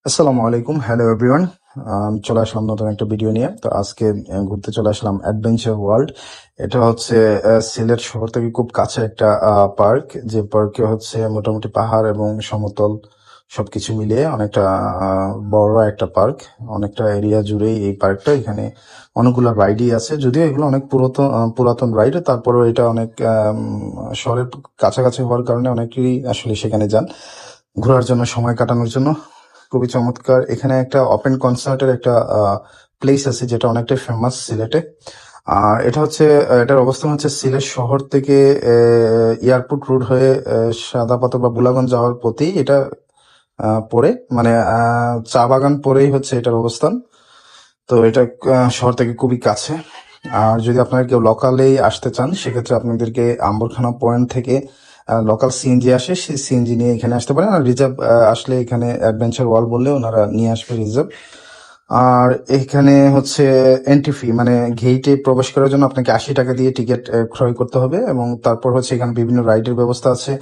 আসসালামু আলাইকুম, hello everyone. চলে আসলাম নতুন একটা ভিডিও নিয়ে। তো আজকে ঘুরতে চলে আসলাম অ্যাডভেঞ্চার ওয়ার্ল্ড। এটা হচ্ছে সিলেট শহর থেকে খুব কাছে একটা পার্ক, যে পার্কে হচ্ছে মোটামুটি পাহাড় এবং সমতল সবকিছু মিলিয়ে অনেকটা বড় একটা পার্ক। অনেকটা এরিয়া জুড়েই এই পার্কটা। এখানে অনেকগুলো রাইডই আছে, যদিও এগুলো অনেক পুরাতন রাইড, তারপরেও এটা অনেক শহরের কাছাকাছি হওয়ার কারণে অনেকেই আসলে সেখানে যান ঘোরার জন্য, সময় কাটানোর জন্য। খুবই চমৎকার। এখানে একটা ওপেন কনসার্টের একটা প্লেস আছে, যেটা অনেকটাই ফেমাস সিলেটে। আর এটা হচ্ছে এটার অবস্থান হচ্ছে সিলেট শহর থেকে এয়ারপোর্ট রোড হয়ে সাদাপাথর বা বুলাগঞ্জ যাওয়ার পথেই এটা পড়ে, মানে চা বাগান পরেই হচ্ছে এটার অবস্থান। তো এটা শহর থেকে খুবই কাছে। আর যদি আপনারা কেউ লোকালেই আসতে চান, সেক্ষেত্রে আপনাদেরকে আম্বরখানা পয়েন্ট থেকে লোকাল সিএনজি আসে, সেই সিএনজি নিয়ে এখানে আসতে পারেন। আর রিজার্ভ আসলে এখানে অ্যাডভেঞ্চার ওয়ার্ল্ড বললে ওনারা নিয়ে আসবে রিজার্ভ। আর এখানে হচ্ছে এন্ট্রি ফি, মানে গেটে প্রবেশ করার জন্য আপনাকে 80 টাকা দিয়ে টিকিট ক্রয় করতে হবে, এবং তারপর হচ্ছে এখানে বিভিন্ন রাইডের ব্যবস্থা আছে।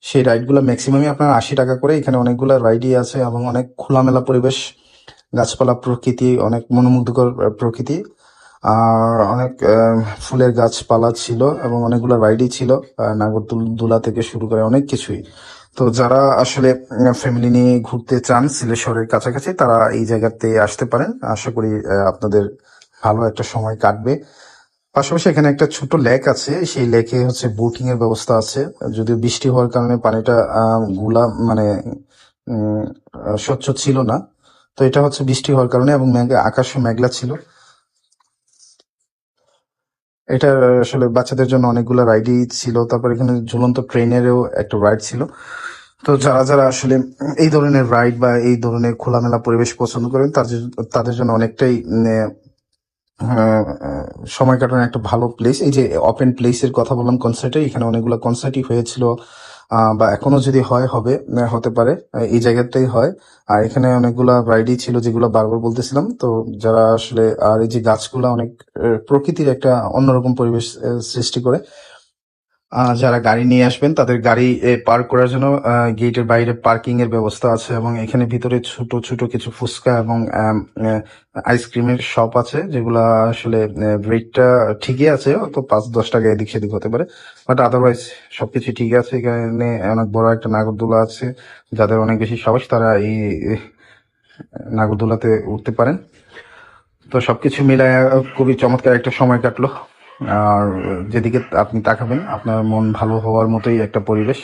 সেই রাইডগুলো ম্যাক্সিমামই আপনার 80 টাকা করে। এখানে অনেকগুলো রাইডই আছে এবং অনেক খোলামেলা পরিবেশ, গাছপালা, প্রকৃতি, অনেক মনোমুগ্ধকর প্রকৃতি। আর অনেক ফুলের গাছপালা ছিল এবং অনেকগুলো রাইডই ছিল, নাগরদোলা থেকে শুরু করে অনেক কিছুই। তো যারা আসলে ফ্যামিলি নিয়ে ঘুরতে চান সিলেট শহরের কাছাকাছি, তারা এই জায়গাতে আসতে পারেন। আশা করি আপনাদের ভালো একটা সময় কাটবে। পাশাপাশি এখানে একটা ছোট লেক আছে, সেই লেকে হচ্ছে বোটিং এর ব্যবস্থা আছে। যদিও বৃষ্টি হওয়ার কারণে পানিটা গুলা, মানে উম, স্বচ্ছ ছিল না। তো এটা হচ্ছে বৃষ্টি হওয়ার কারণে, এবং আকাশও মেঘলা ছিল। এটা আসলে বাচ্চাদের জন্য অনেকগুলো রাইডই ছিল। তারপর এখানে ঝুলন্ত ট্রেনেরও একটা রাইড ছিল। তো যারা যারা আসলে এই ধরনের রাইড বা এই ধরনের খোলামেলা পরিবেশ পছন্দ করেন, তাদের জন্য অনেকটাই আহ, সময় কাটানোর একটা ভালো প্লেস। এই যে ওপেন প্লেসের কথা বললাম, কনসার্টে, এখানে অনেকগুলো কনসার্টই হয়েছিল, বা এখনো যদি হবে, হতে পারে, এই জায়গাটাই হয়। আর এখানে অনেকগুলা রাইডই ছিল, যেগুলো বারবার বলতেছিলাম। তো যারা আসলে, আর এই যে গাছগুলা অনেক প্রকৃতির একটা অন্যরকম পরিবেশ সৃষ্টি করে। যারা গাড়ি নিয়ে আসবেন, তাদের গাড়ি পার্ক করার জন্য গেটের বাইরে পার্কিং এর ব্যবস্থা আছে, এবং এখানে ভিতরে ছোট ছোট কিছু ফুচকা এবং আইসক্রিমের শপ আছে, যেগুলা আসলে রেটটা ঠিকই আছে, হয়তো 5-10 টাকা এদিক সেদিক হতে পারে, বাট আদারওয়াইজ সবকিছু ঠিক আছে। এখানে অনেক বড় একটা নাগরদোলা আছে, যাদের অনেক বেশি সাহস তারা এই নাগরদোলাতে উঠতে পারেন। তো সবকিছু মিলায় খুবই চমৎকার একটা সময় কাটলো। আর যেদিকে আপনি তাকাবেন, আপনার মন ভালো হওয়ার মতোই একটা পরিবেশ।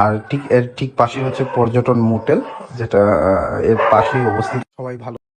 আর এর ঠিক পাশে হচ্ছে পর্যটন মোটেল, যেটা এর পাশেই অবস্থিত। সবাই ভালো